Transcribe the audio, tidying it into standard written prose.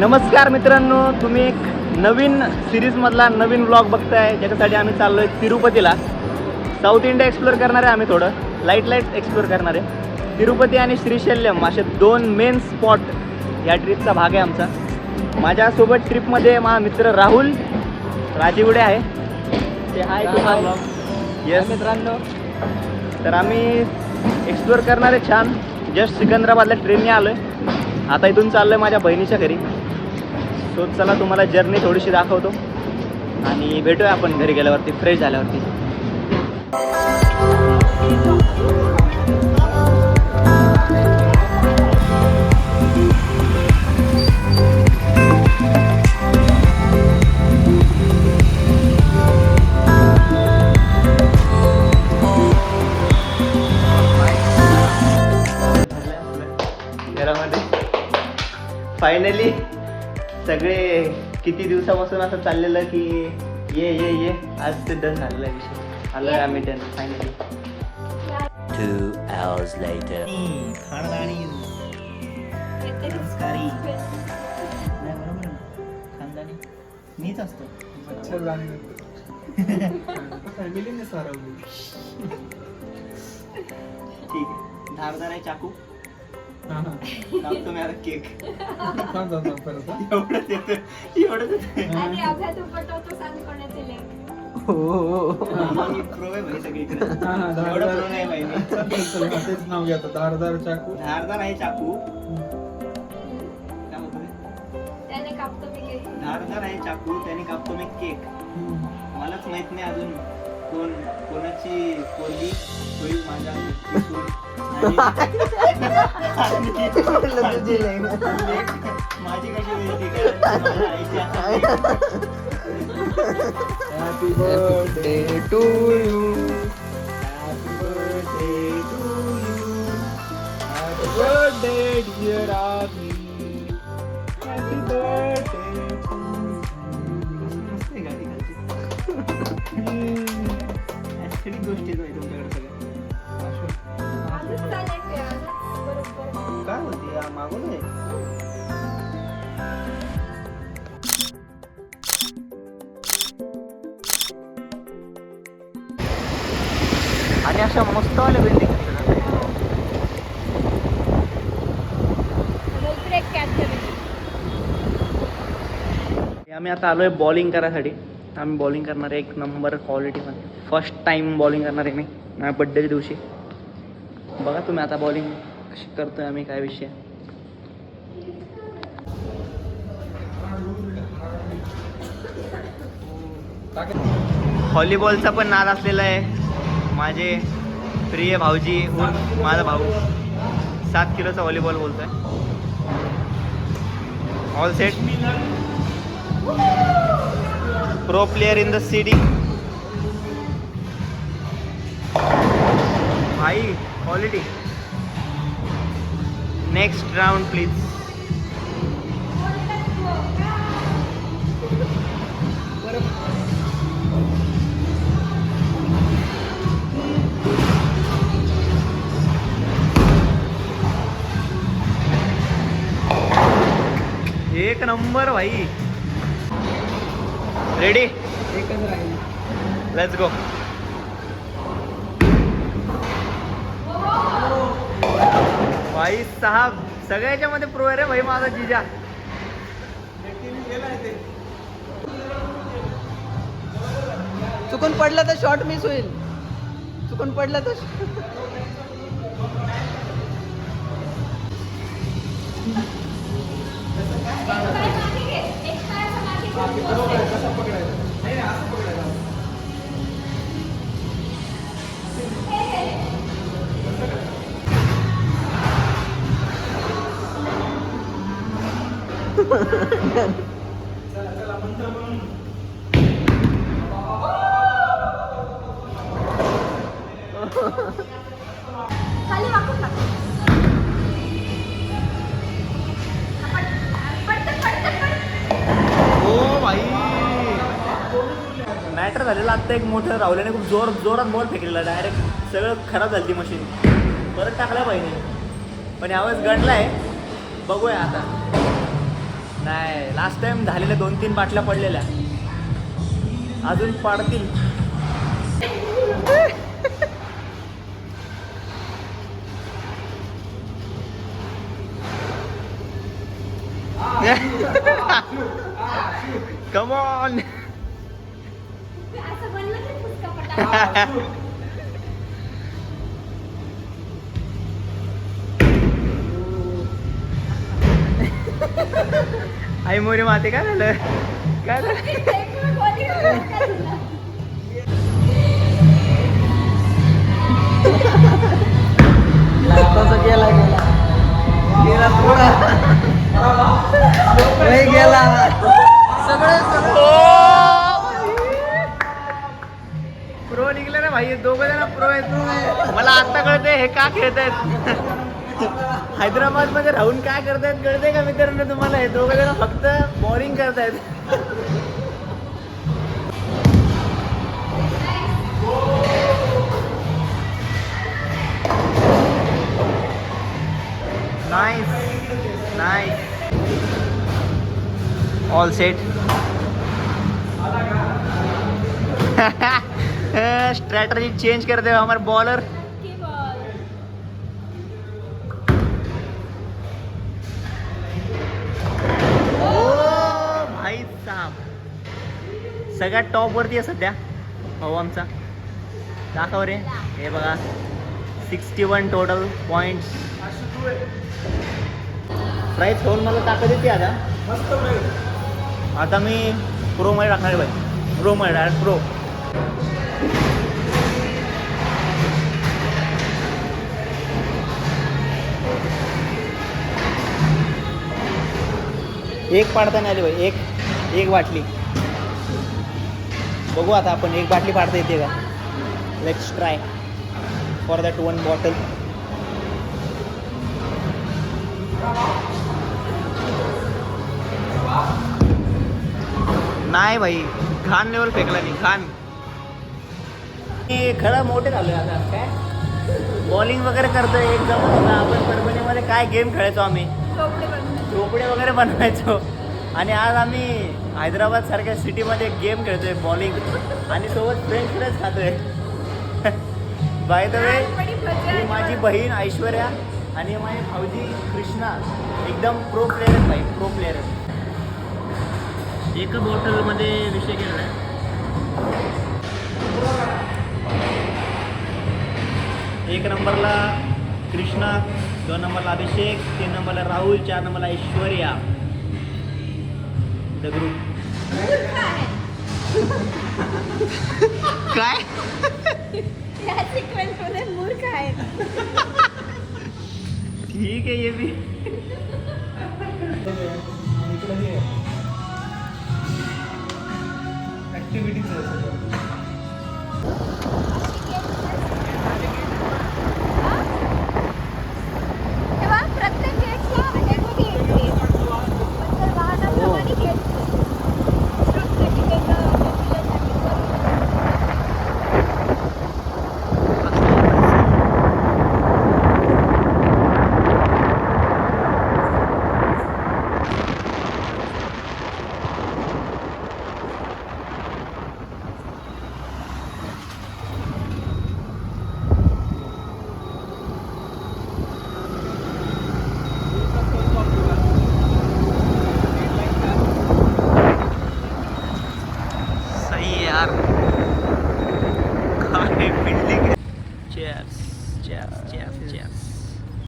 नमस्कार मित्रांनो, तुम्ही एक नवीन सिरीजमधला नवीन ब्लॉग बघताय. ज्याच्यासाठी आम्ही चाललो आहे तिरुपतीला. साऊथ इंडिया एक्सप्लोअर करणार आहे आम्ही, थोडं लाईट एक्सप्लोअर करणार आहे. तिरुपती आणि श्रीशैल्यम असे दोन मेन स्पॉट या ट्रिपचा भाग आहे आमचा. माझ्यासोबत ट्रिपमध्ये माझा मित्र राहुल राजीवडे आहे. ते हाय तुम्हाला. येस मित्रांनो, तर आम्ही एक्सप्लोअर करणार आहे छान. जस्ट सिकंदराबादला ट्रेनने आलो आहे. आता इथून चाललो आहे माझ्या बहिणीच्या घरी. सो चला तुम्हाला जर्नी थोडीशी दाखवतो आणि भेटूया आपण घरी गेल्यावरती, फ्रेश झाल्यावरती. घरामध्ये फायनली सगळे किती दिवसापासून असं चाललेलं की ये आज ते डन झालेला विषय. आलो आहे आम्ही डन फायनली. 2 hours later. खानदानी संस्कारी नाही, बरोबर ना? खानदानी मीच असतो. फॅमिलीने सारवली. ठीक आहे, धारदार आहे चाकू. कापतो मी आता केक. एवढंच येतं. आणि अभ्यास उपटवतो सांग कोणाचे लेख. मी प्रो आहे भाई सगळीकडे. एवढं प्रो नाही भाई मी. तेच नाव घ्या आता, धारदार चाकू. धारदार आहे चाकू. काय म्हणतो त्याने कापतो मी केक. धारदार आहे चाकू, त्याने कापतो मी केक. मलाच माहित नाही अजून कोणाची पोरगी होईल माझ्या सून. माझी कशी होईल माझ्या आईची असेल. Happy birthday to you. Happy birthday to you. Happy birthday dear Ami. Happy birthday to मस्त आहे गाडी खालची. ऍस्थेटिक गोष्टी आहेत तुमच्याकडे सगळ्या. अजून चालेल ते, अजून बरोबर. काय होती मागवलं आहे. आणि अशा मस्तवाल्या बिल्डिंग. लवकर एक कॅच झाली. आम्ही आता आलो आहे बॉलिंग करायसाठी. आम्ही बॉलिंग करणार आहे एक नंबर क्वालिटीमध्ये. फर्स्ट टाइम बॉलिंग करणार आहे मी माझ्या बड्डेच्या दिवशी. बघा तुम्ही आता बॉलिंग कशी करतोय आम्ही, काय विषय. व्हॉलीबॉलचा पण नाद असलेला आहे. माझे प्रिय भाऊजी उर्फ माझा भाऊ 7 किलोचा व्हॉलीबॉल बोलतोय. All set. Pro player in the city. भाई क्वालिटी. Next round please. एक नंबर भाई. रेडी, एकच राहील. Let's go. भाई साहब सगळ्याच्या मध्ये प्रो आहे रे भाई माझा जिजा. चुकून पडलं तर शॉट मिस होईल. चुकून पडलं तर कसं पकडायचं? नाही नाही, असं पकडायचं. चला मंत्र म्हणून. खाली वाकून टाक. ओ भाई मॅटर झालेलं आत्ता. एक मोठं राहुल्याने खूप जोरात बॉल फेकलेला. डायरेक्ट सगळं खराब झाली ती मशीन. परत टाकला पाहिजे पण यावेळेस गणला आहे. बघूया आता. नाही लास्ट टाइम झालेल्या 2-3 बाटल्या पडलेल्या अजून पाडतील. Come on. असं बनलं की फुसका पटापट. आई मोरी माते काय झालं काय झालं. एक गोळी खाल्लं काय झालं? लागताच गेला गेला गेला पुढा गेला प्रो निघले ना भाई. 2 जण प्रो आहेत. मला आता कळते हे का खेळतायत. हैदराबाद मध्ये राहून काय करतायत कळते का मित्रांनो तुम्हाला. हे 2 जण फक्त बॉलिंग करतायत. Nice all set. Strategy change कर दे हमारे बॉलर. की बॉल. ओ भाई साहब सगळ्यात टॉप वरती आहे सध्या भाऊ आमचा. दाखव रे. हे बघा 61 टोटल पॉइंट्स. प्राईस होऊन मला ताकद येते आता. मस्त प्राईस. आता मी प्रो मध्ये टाकणार आहे भाई. प्रो मध्ये डायरेक्ट प्रो. एक पाडता नाही आली भाई. एक बाटली बघू आता आपण. एक बाटली पाडता येते का. Let's try for that 1 bottle. नाही भाई घाण लेवल फेकला नाही. घाण. खरं मोठे झालोय आता. काय बॉलिंग वगैरे करतोय. एक जमा होता आपण परभणीमध्ये काय गेम खेळायचो आम्ही. चोपडे बनवले. झोपडे वगैरे बनवायचो. आणि आज आम्ही हैदराबाद सारख्या सिटीमध्ये गेम खेळतोय बॉलिंग आणि सोबत फ्रेंच फ्राईज खातोय. बाय द वे लहानपणी भजी ही आणि माझी वडा. बहीण ऐश्वर्या आणि माझी भाऊजी कृष्णा एकदम प्रो प्लेअर आहेत भाई. प्रो प्लेअर आहेत. एका बॉटलमध्ये विषय केला आहे. एक नंबरला कृष्णा, 2 नंबरला अभिषेक, 3 नंबरला राहुल, 4 नंबरला ऐश्वर्या. The group. काय या सिक्वेन्स मध्ये मूर्ख आहेत. ठीक आहे ये भी. ऍक्टिव्हिटीज आहे सगळं. तेव्हा प्रत्येक गेटला वेगवेगळी एंट्री आहे. म्हणजे वाहनाप्रमाणे गेट प्रत्येक वेगळं सही है यार. काय building. Chairs chairs chairs chairs.